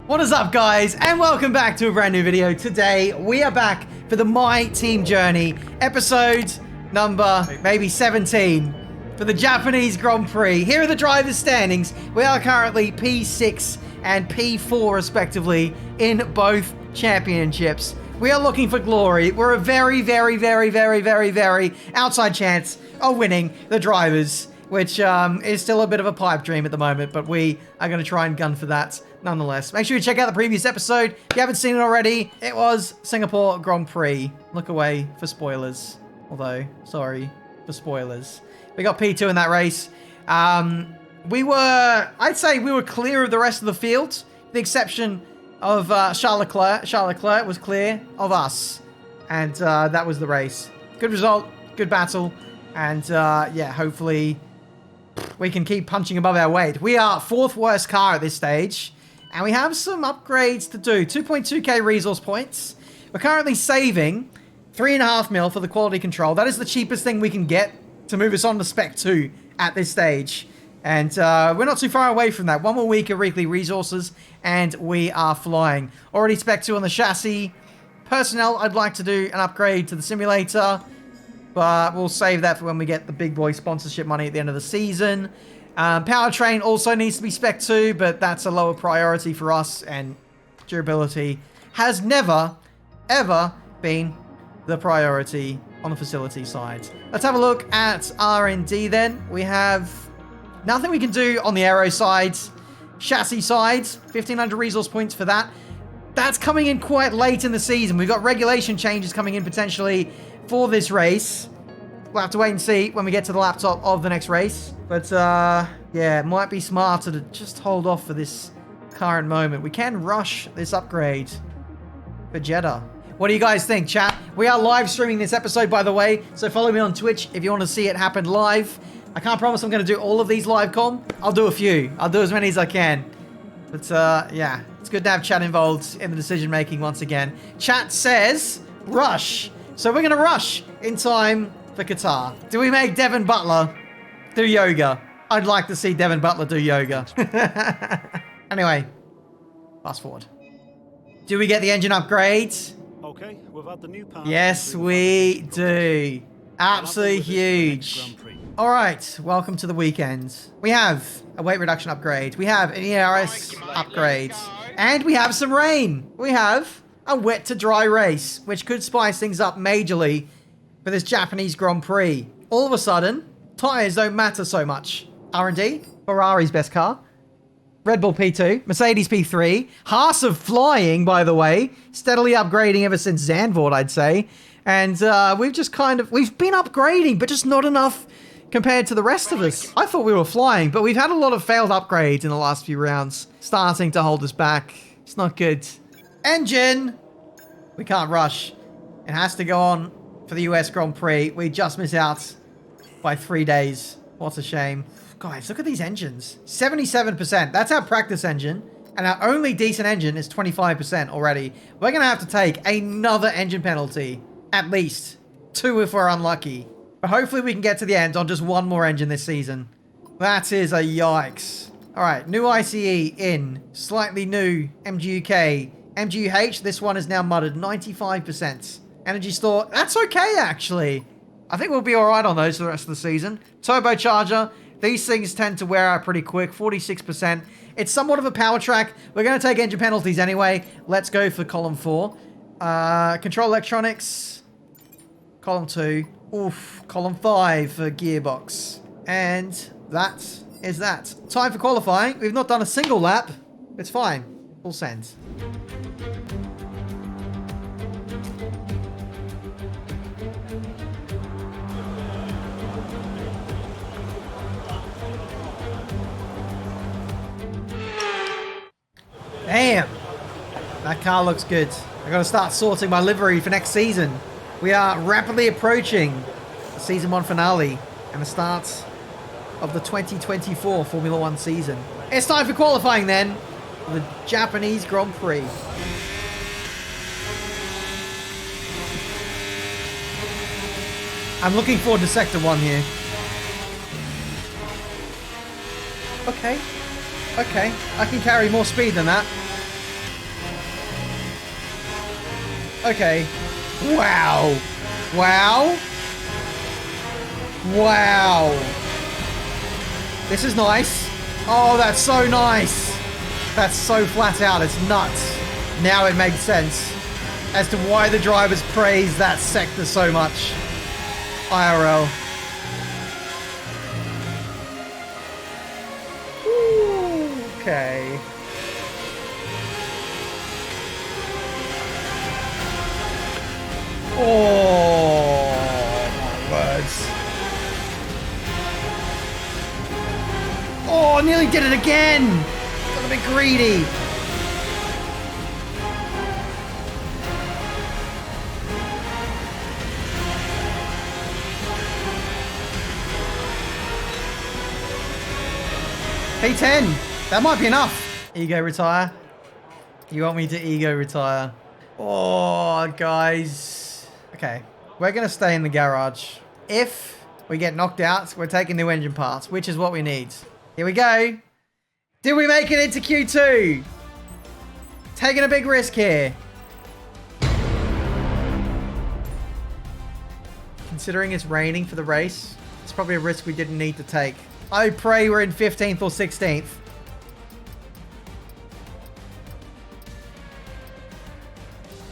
What is up, guys, and welcome back to a brand new video. Today we are back for the My Team Journey episode number maybe 17 for the Japanese Grand Prix. Here are the drivers' standings. We are currently P6 and P4 respectively in both championships. We are looking for glory. We're a very outside chance of winning the drivers, which is still a bit of a pipe dream at the moment, but we are going to try and gun for that nonetheless. Make sure you check out the previous episode. If you haven't seen it already, it was Singapore Grand Prix. Look away for spoilers. Although, sorry for spoilers. We got P2 in that race. I'd say we were clear of the rest of the field. With the exception of Charles Leclerc. Charles Leclerc was clear of us. And that was the race. Good result, good battle. And yeah, hopefully we can keep punching above our weight. We are fourth worst car at this stage. And we have some upgrades to do. 2.2k resource points. We're currently saving 3.5 mil for the quality control. That is the cheapest thing we can get to move us on to Spec 2 at this stage. And we're not too far away from that. One more week of weekly resources and we are flying. Already Spec 2 on the chassis. Personnel, I'd like to do an upgrade to the simulator. But we'll save that for when we get the big boy sponsorship money at the end of the season. Powertrain also needs to be Spec 2, but that's a lower priority for us, and durability has never, ever been the priority on the facility side. Let's have a look at R&D then. We have nothing we can do on the aero side. Chassis side, 1,500 resource points for that. That's coming in quite late in the season. We've got regulation changes coming in potentially for this race. We'll have to wait and see when we get to the laptop of the next race. But, yeah, it might be smarter to just hold off for this current moment. We can rush this upgrade for Jeddah. What do you guys think, chat? We are live streaming this episode, by the way, so follow me on Twitch if you want to see it happen live. I can't promise I'm going to do all of these live com. I'll do a few. I'll do as many as I can. But, yeah, it's good to have chat involved in the decision-making once again. Chat says, rush. So we're going to rush in time for Qatar. Do we make Devin Butler do yoga? I'd like to see Devin Butler do yoga. Anyway, fast forward. Do we get the engine upgrades? Okay, we've had the new part. Yes, we do. Absolutely huge. All right, welcome to the weekend. We have a weight reduction upgrade. We have an ERS upgrade. And we have some rain. We have a wet to dry race, which could spice things up majorly for this Japanese Grand Prix. All of a sudden, tyres don't matter so much. R&D, Ferrari's best car. Red Bull P2, Mercedes P3. Haas of flying, by the way. Steadily upgrading ever since Zandvoort, I'd say. And we've been upgrading, but just not enough compared to the rest of us. I thought we were flying, but we've had a lot of failed upgrades in the last few rounds. Starting to hold us back. It's not good. Engine! We can't rush. It has to go on for the US Grand Prix. We just miss out by 3 days. What a shame. Guys, look at these engines. 77%. That's our practice engine. And our only decent engine is 25% already. We're going to have to take another engine penalty. At least 2 if we're unlucky. But hopefully we can get to the end on just one more engine this season. That is a yikes. Alright, new ICE in. Slightly new MGUK. MGUH, this one is now mudded. 95%. Energy store, that's okay actually. I think we'll be alright on those for the rest of the season. Turbocharger, these things tend to wear out pretty quick. 46%. It's somewhat of a power track. We're going to take engine penalties anyway. Let's go for column 4. Control electronics. Column 2. Oof. Column 5 for gearbox. And that is that. Time for qualifying. We've not done a single lap. It's fine. Full send. Damn. That car looks good. I gotta start sorting my livery for next season. We are rapidly approaching the season 1 finale and the start of the 2024 Formula 1 season. It's time for qualifying then for the Japanese Grand Prix. I'm looking forward to Sector 1 here. Okay. Okay. I can carry more speed than that. Okay. Wow. Wow. Wow. This is nice. Oh, that's so nice. That's so flat out. It's nuts. Now it makes sense as to why the drivers praise that sector so much. IRL. Ooh, okay. Oh, my words. Oh, nearly did it again. Got a bit greedy. P10. That might be enough. Ego retire. You want me to ego retire? Oh, guys. Okay. We're going to stay in the garage. If we get knocked out, we're taking new engine parts, which is what we need. Here we go. Did we make it into Q2? Taking a big risk here. Considering it's raining for the race, it's probably a risk we didn't need to take. I pray we're in 15th or 16th.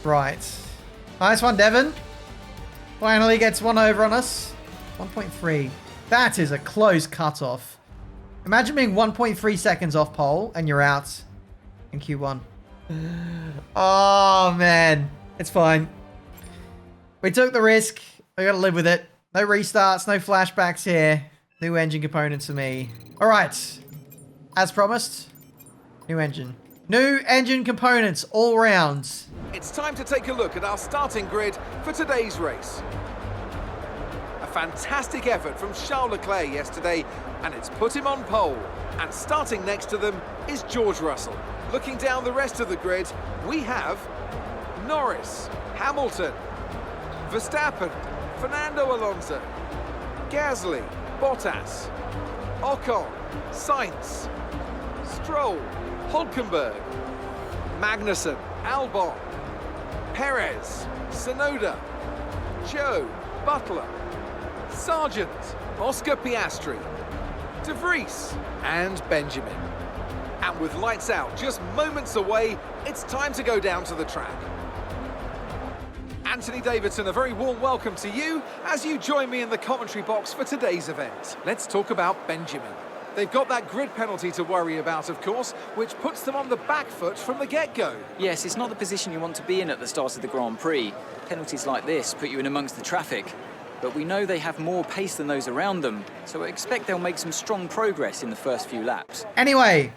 Right. Nice one, Devon. Finally gets one over on us. 1.3. That is a close cutoff. Imagine being 1.3 seconds off pole and you're out in Q1. Oh, man. It's fine. We took the risk. We gotta live with it. No restarts, no flashbacks here. New engine components for me. All right. As promised, new engine. New engine components all round. It's time to take a look at our starting grid for today's race. A fantastic effort from Charles Leclerc yesterday, and it's put him on pole. And starting next to them is George Russell. Looking down the rest of the grid, we have Norris, Hamilton, Verstappen, Fernando Alonso, Gasly, Bottas, Ocon, Sainz, Stroll, Hulkenberg, Magnussen, Albon, Perez, Tsunoda, Joe, Butler, Sargent, Oscar Piastri, De Vries, and Benjamin. And with lights out just moments away, it's time to go down to the track. Anthony Davidson, a very warm welcome to you as you join me in the commentary box for today's event. Let's talk about Benjamin. They've got that grid penalty to worry about, of course, which puts them on the back foot from the get-go. Yes, it's not the position you want to be in at the start of the Grand Prix. Penalties like this put you in amongst the traffic. But we know they have more pace than those around them, so I expect they'll make some strong progress in the first few laps. Anyway,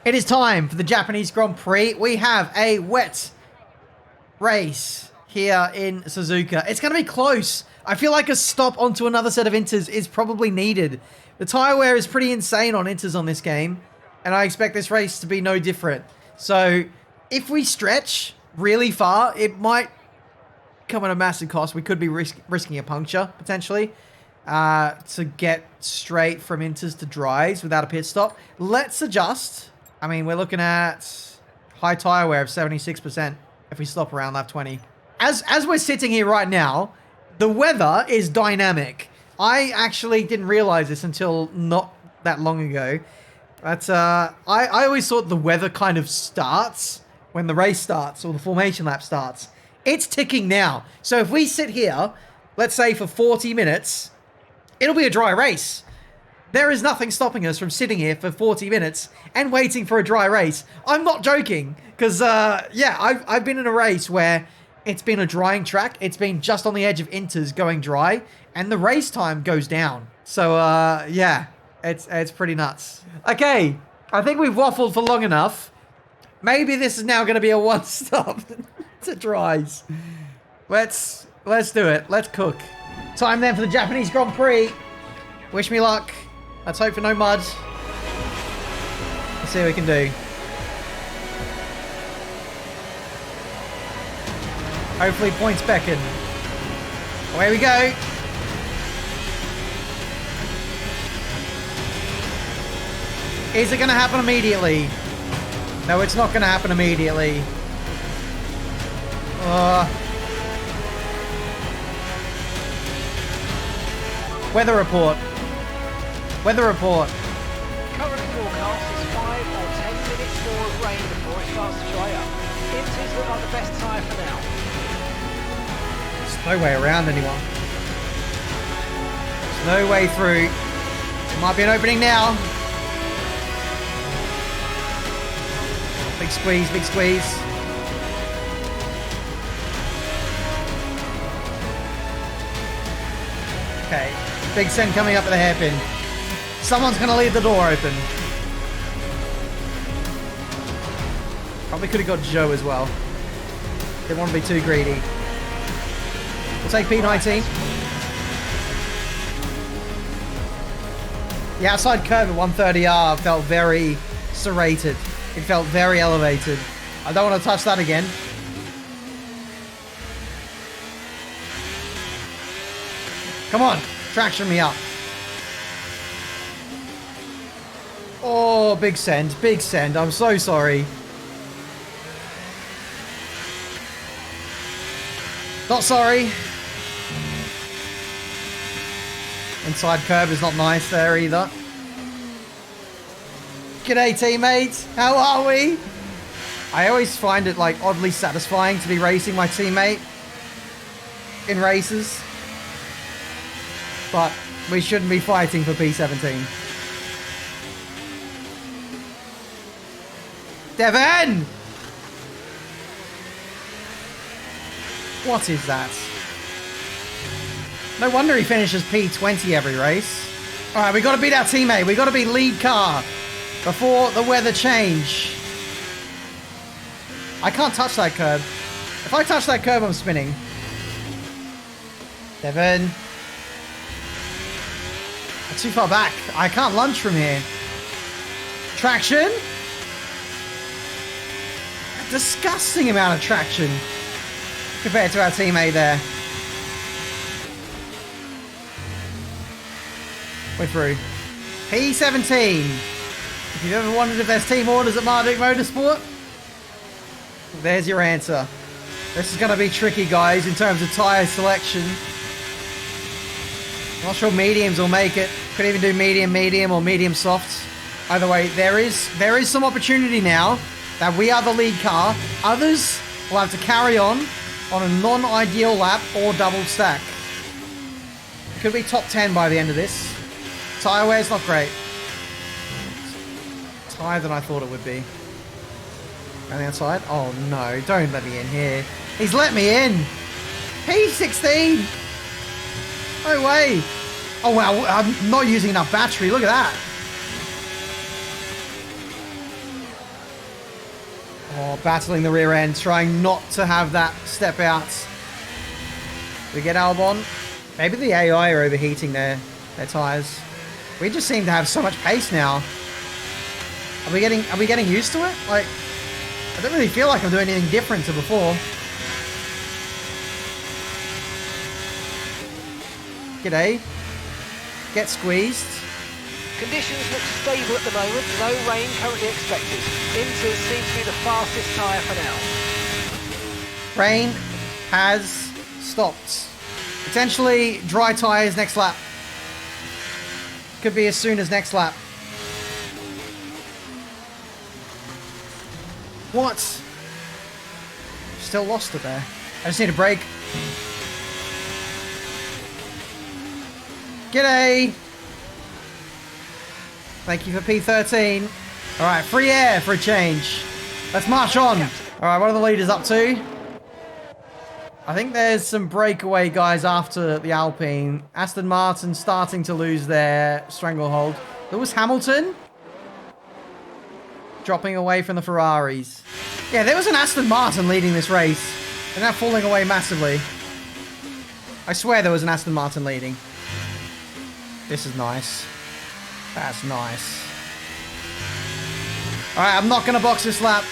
it is time for the Japanese Grand Prix. We have a wet race here in Suzuka. It's going to be close. I feel like a stop onto another set of inters is probably needed. The tyre wear is pretty insane on inters on this game, and I expect this race to be no different. So if we stretch really far, it might come at a massive cost. We could be risking a puncture, potentially, to get straight from inters to dries without a pit stop. Let's adjust. I mean, we're looking at high tyre wear of 76% if we stop around lap 20. As we're sitting here right now, the weather is dynamic. I actually didn't realize this until not that long ago. But I always thought the weather kind of starts when the race starts or the formation lap starts. It's ticking now. So if we sit here, let's say for 40 minutes, it'll be a dry race. There is nothing stopping us from sitting here for 40 minutes and waiting for a dry race. I'm not joking, because, yeah, I've been in a race where it's been a drying track. It's been just on the edge of inters going dry, and the race time goes down. So, yeah, it's pretty nuts. Okay, I think we've waffled for long enough. Maybe this is now going to be a one-stop to dries. Let's do it. Let's cook. Time then for the Japanese Grand Prix. Wish me luck. Let's hope for no mud. Let's see what we can do. Hopefully points beckon. Away we go. Is it going to happen immediately? No, it's not going to happen immediately. Weather report. Weather report. Current forecast is 5 or 10 minutes more of rain before it starts to dry up. Inters look like the best tyre for now. There's no way around anyone. There's no way through. There might be an opening now. Big squeeze, big squeeze. Okay, big send coming up at the hairpin. Someone's going to leave the door open. Probably could have got Joe as well. Didn't want to be too greedy. We'll take P19. The outside curve at 130R felt very serrated. It felt very elevated. I don't want to touch that again. Come on, traction me up. Oh, big send, big send. I'm so sorry. Not sorry. Inside curve is not nice there either. G'day teammates, how are we? I always find it like oddly satisfying to be racing my teammate in races. But we shouldn't be fighting for P17. Devon! What is that? No wonder he finishes P20 every race. Alright, we got to beat our teammate. We got to be lead car before the weather change. I can't touch that curb. If I touch that curb, I'm spinning. Devon. I'm too far back. I can't lunge from here. Traction. A disgusting amount of traction compared to our teammate there. We're through. P17. If you've ever wondered if there's team orders at Marduk Motorsport, there's your answer. This is going to be tricky, guys, in terms of tyre selection. I'm not sure mediums will make it. Could even do medium or medium softs. Either way, there is some opportunity now that we are the lead car. Others will have to carry on a non-ideal lap or double stack. Could be top 10 by the end of this. Tyre wear's not great. It's higher than I thought it would be. On the outside? Oh no, don't let me in here. He's let me in! P16! No way! Oh wow, I'm not using enough battery, look at that! Oh, battling the rear end, trying not to have that step out. We get Albon. Maybe the AI are overheating their tyres. We just seem to have so much pace now. Are we getting used to it? Like, I don't really feel like I'm doing anything different to before. G'day. Get squeezed. Conditions look stable at the moment. No rain currently expected. Inters seems to be the fastest tyre for now. Rain has stopped. Potentially dry tyres next lap. Could be as soon as next lap. What? Still lost it there. I just need a break. G'day! Thank you for P13. Alright, free air for a change. Let's march on. Alright, what are the leaders up to? I think there's some breakaway guys after the Alpine. Aston Martin starting to lose their stranglehold. Lewis Hamilton dropping away from the Ferraris. Yeah, there was an Aston Martin leading this race. They're now falling away massively. I swear there was an Aston Martin leading. This is nice. That's nice. Alright, I'm not going to box this lap.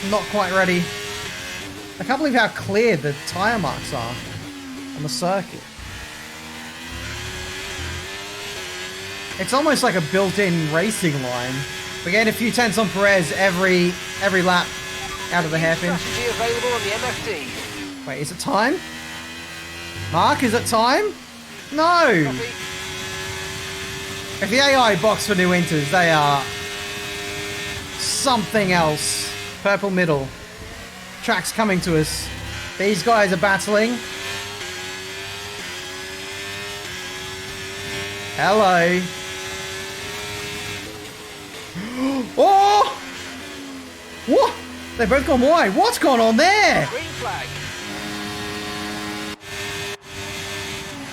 I'm not quite ready. I can't believe how clear the tyre marks are on the circuit. It's almost like a built-in racing line. We gain a few tenths on Perez every lap. out of the hairpin. Strategy available on the MFD. Wait, is it time? Mark, is it time? No! Copy. If the AI box for new enters, they are something else. Purple middle. Track's coming to us. These guys are battling. Hello. Oh! What? They've both gone wide. What's going on there? Green flag.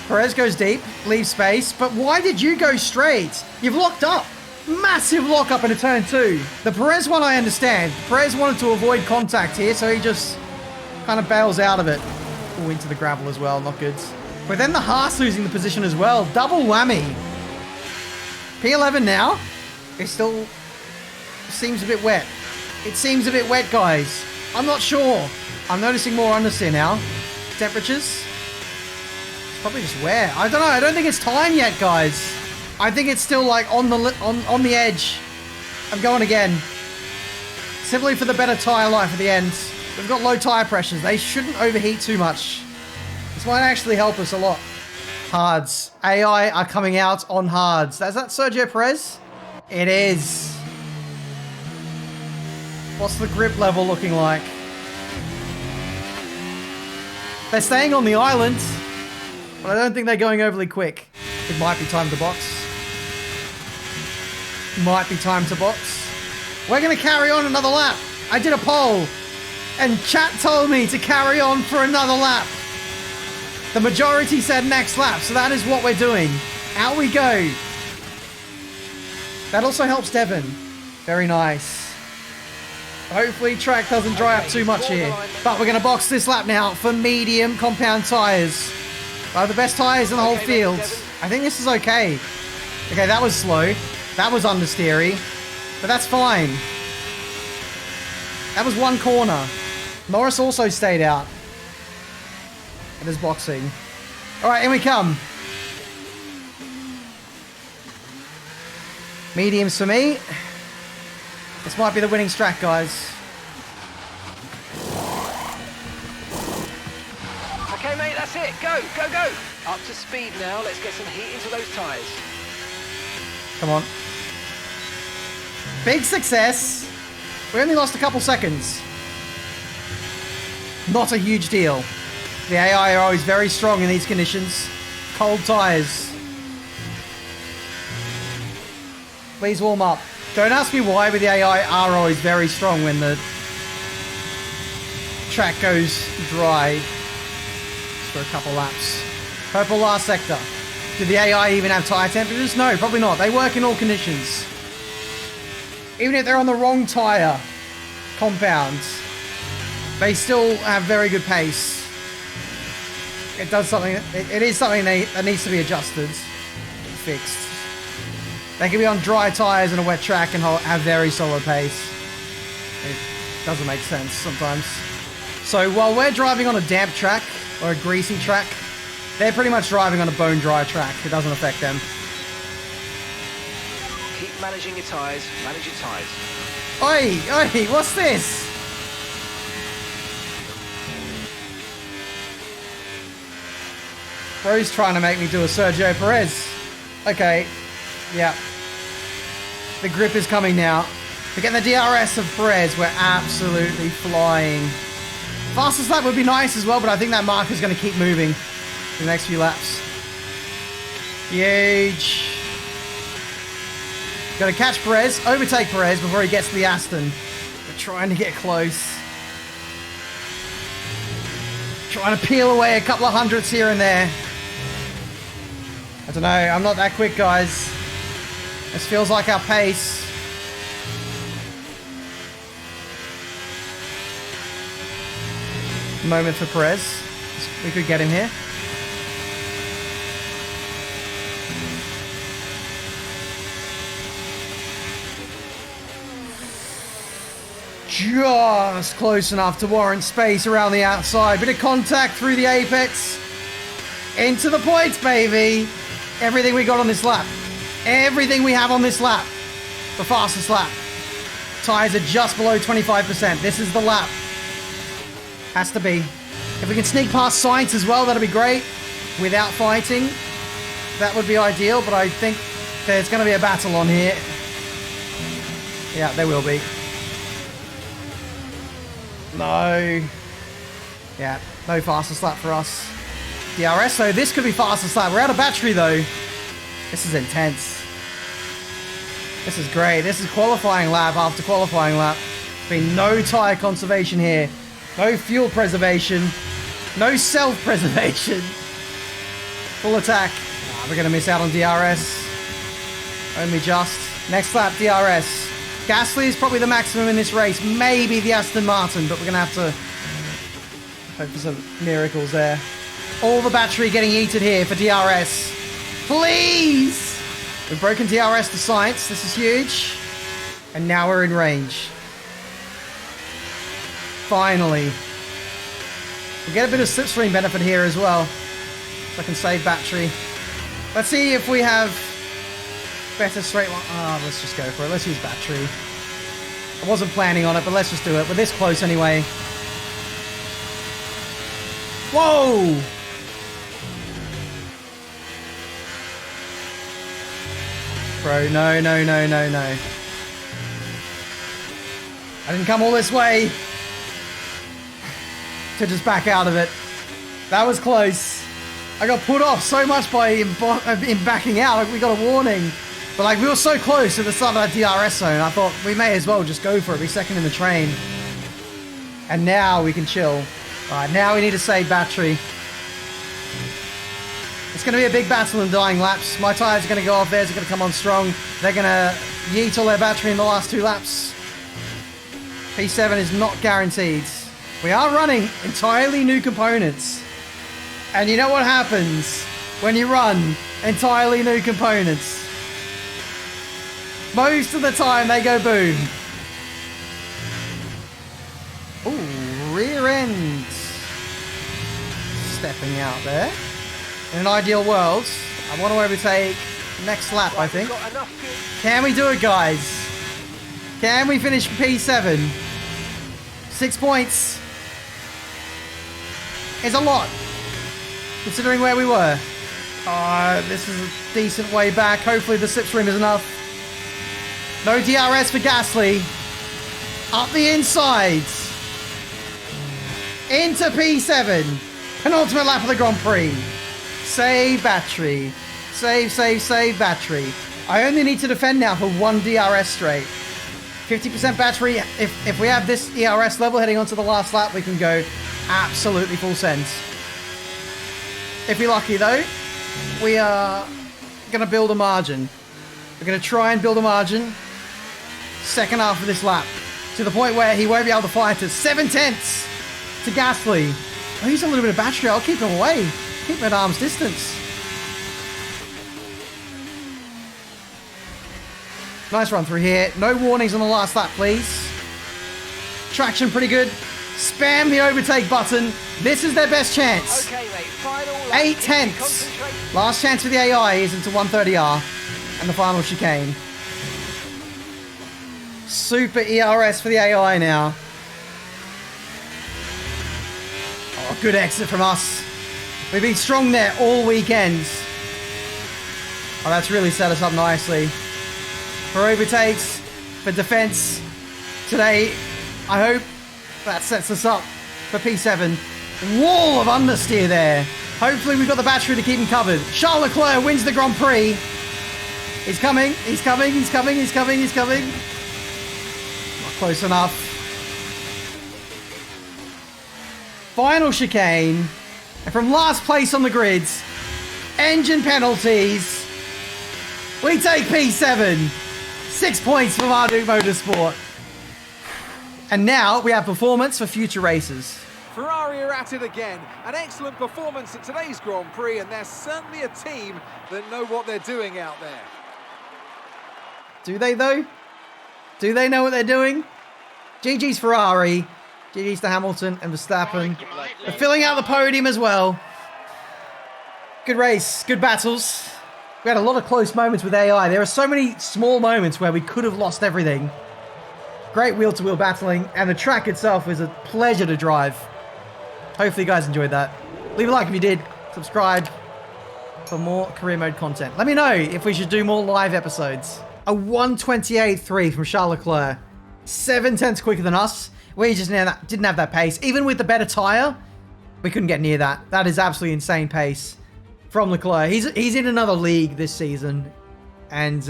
Perez goes deep, leaves space, but why did you go straight? You've locked up. Massive lock up into turn 2. The Perez one I understand. Perez wanted to avoid contact here, so he just kind of bails out of it. Oh, into the gravel as well, not good. But then the Haas losing the position as well. Double whammy. P11 now. It still seems a bit wet. It seems a bit wet, guys. I'm not sure. I'm noticing more understeer now. Temperatures. Probably just wear. I don't know. I don't think it's time yet, guys. I think it's still like on the edge. I'm going again. Simply for the better tire life at the end. We've got low tire pressures. They shouldn't overheat too much. This might actually help us a lot. Hards. AI are coming out on hards. Is that Sergio Perez? It is. What's the grip level looking like? They're staying on the island. But I don't think they're going overly quick. It might be time to box. Might be time to box. We're going to carry on another lap. I did a poll. And chat told me to carry on for another lap. The majority said next lap. So that is what we're doing. Out we go. That also helps Devon. Very nice. Hopefully track doesn't dry up too much here. But we're going to box this lap now for medium compound tyres. The best tyres in the whole field. I think this is okay. Okay, that was slow. That was understeery. But that's fine. That was one corner. Norris also stayed out. It is boxing. Alright, in we come. Mediums for me. This might be the winning strat, guys. Okay, mate, that's it. Go, go, go. Up to speed now. Let's get some heat into those tyres. Come on. Big success. We only lost a couple seconds. Not a huge deal. The AI are always very strong in these conditions. Cold tyres. Please warm up. Don't ask me why, but the AI are always very strong when the track goes dry. Just for a couple laps. Purple last sector. Do the AI even have tyre temperatures? No, probably not. They work in all conditions. Even if they're on the wrong tyre compounds, they still have very good pace. It does something. It is something that needs to be adjusted, fixed. They can be on dry tyres and a wet track and have very solid pace. It doesn't make sense sometimes. So while we're driving on a damp track or a greasy track, they're pretty much driving on a bone dry track. It doesn't affect them. Keep managing your tyres. Manage your tyres. Oi, oi, what's this? Bro's trying to make me do a Sergio Perez. Okay, yeah. The grip is coming now. To get the DRS of Perez, we're absolutely flying. Fastest lap would be nice as well, but I think that mark is going to keep moving for the next few laps. Huge. Got to catch Perez, overtake Perez before he gets to the Aston. We're trying to get close. Trying to peel away a couple of hundredths here and there. I don't know, I'm not that quick, guys. This feels like our pace. Moment for Perez. We could get him here. Just close enough to warrant space around the outside. Bit of contact through the apex. Into the points, baby. Everything we got on this lap. Everything we have on this lap. The fastest lap. Tyres are just below 25%. This is the lap. Has to be. If we can sneak past Sainz as well, that'd be great. Without fighting, that would be ideal, but I think there's going to be a battle on here. Yeah, there will be. No. Yeah, no fastest lap for us. DRS, though, this could be fastest lap. We're out of battery, though. This is intense. This is great. This is qualifying lap after qualifying lap. There's been no tyre conservation here. No fuel preservation. No self-preservation. Full attack. Ah, we're going to miss out on DRS. Only just. Next lap, DRS. Gasly is probably the maximum in this race. Maybe the Aston Martin, but we're going to have to hope for some miracles there. All the battery getting eaten here for DRS. Please! We've broken DRS to Sainz. This is huge. And now we're in range. Finally. We get a bit of slipstream benefit here as well. So I can save battery. Let's see if we have better straight line. Ah, let's just go for it. Let's use battery. I wasn't planning on it, but let's just do it. We're this close anyway. Whoa! Bro, no, no, no, no, no. I didn't come all this way to just back out of it. That was close. I got put off so much by him backing out. Like, we got a warning. But like, we were so close at the start of that DRS zone. I thought we may as well just go for it. Be second in the train. And now we can chill. All right, now we need to save battery. It's going to be a big battle in dying laps. My tyres are going to go off. Theirs are going to come on strong. They're going to yeet all their battery in the last 2 laps. P7 is not guaranteed. We are running entirely new components. And you know what happens when you run entirely new components? Most of the time they go boom. Ooh, rear end. Stepping out there. In an ideal world, I want to overtake next lap, I think. Can we do it, guys? Can we finish P7? 6 points is a lot, considering where we were. This is a decent way back. Hopefully the slipstream is enough. No DRS for Gasly. Up the insides. Into P7. Penultimate lap of the Grand Prix. Save battery. Save, save, save battery. I only need to defend now for 1 DRS straight. 50% battery. If we have this ERS level heading onto the last lap, we can go absolutely full send. If we're lucky though, we are going to build a margin. We're going to try and build a margin. Second half of this lap. To the point where he won't be able to fight us. 7 tenths to Gasly. I'll use a little bit of battery. I'll keep him away. Keep him at arm's distance. Nice run through here. No warnings on the last lap, please. Traction pretty good. Spam the overtake button. This is their best chance. Okay, mate. Final lap. 8 tenths. Last chance for the AI is into 130R. And the final chicane. Super ERS for the AI now. Oh, good exit from us. We've been strong there all weekend. Oh, that's really set us up nicely. For overtakes, for defense. Today, I hope that sets us up for P7. Wall of understeer there. Hopefully we've got the battery to keep him covered. Charles Leclerc wins the Grand Prix. He's coming, he's coming, he's coming, he's coming, he's coming. Not close enough. Final chicane. And from last place on the grids, engine penalties. We take P7. 6 points for Marduk Motorsport. And now we have performance for future races. Ferrari are at it again. An excellent performance at today's Grand Prix, and they're certainly a team that know what they're doing out there. Do they, though? Do they know what they're doing? GG's Ferrari. GG's to Hamilton and Verstappen. They're filling out the podium as well. Good race. Good battles. We had a lot of close moments with AI. There are so many small moments where we could have lost everything. Great wheel-to-wheel battling, and the track itself was a pleasure to drive. Hopefully you guys enjoyed that. Leave a like if you did. Subscribe for more career mode content. Let me know if we should do more live episodes. A 1:28.3 from Charles Leclerc. 7/10 quicker than us. We just didn't have that pace. Even with the better tyre, we couldn't get near that. That is absolutely insane pace from Leclerc. He's in another league this season, and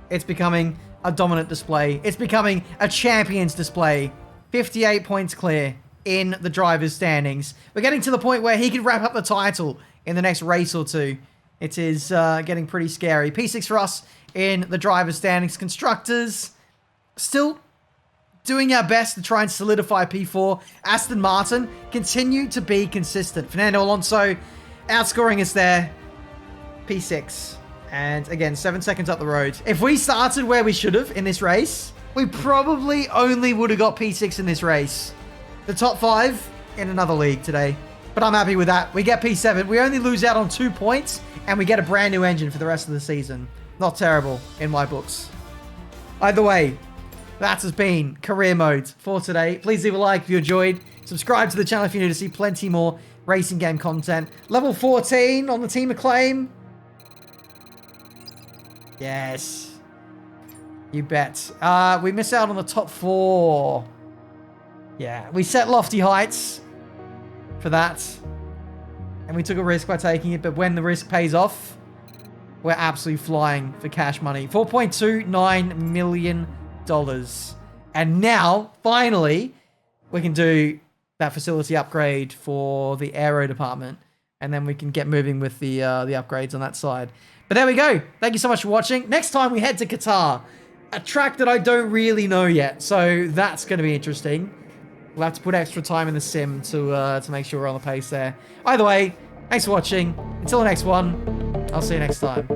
it's becoming a dominant display. It's becoming a champions display. 58 points clear in the driver's standings. We're getting to the point where he could wrap up the title in the next race or two. It is getting pretty scary. P6 for us in the driver's standings. Constructors, still doing our best to try and solidify P4. Aston Martin continue to be consistent. Fernando Alonso outscoring us there. P6. And again, 7 seconds up the road. If we started where we should have in this race, we probably only would have got P6 in this race. The top 5 in another league today. But I'm happy with that. We get P7. We only lose out on 2 points, and we get a brand new engine for the rest of the season. Not terrible in my books. Either way, that has been career mode for today. Please leave a like if you enjoyed. Subscribe to the channel if you're new to see plenty more racing game content. Level 14 on the team acclaim. Yes. You bet. We miss out on the top 4. Yeah, we set lofty heights for that. And we took a risk by taking it, but when the risk pays off, we're absolutely flying for cash money. $4.29 million. And now, finally, we can do that facility upgrade for the aero department. And then we can get moving with the upgrades on that side. But there we go. Thank you so much for watching. Next time we head to Qatar. A track that I don't really know yet. So that's going to be interesting. We'll have to put extra time in the sim to make sure we're on the pace there. Either way, thanks for watching. Until the next one, I'll see you next time.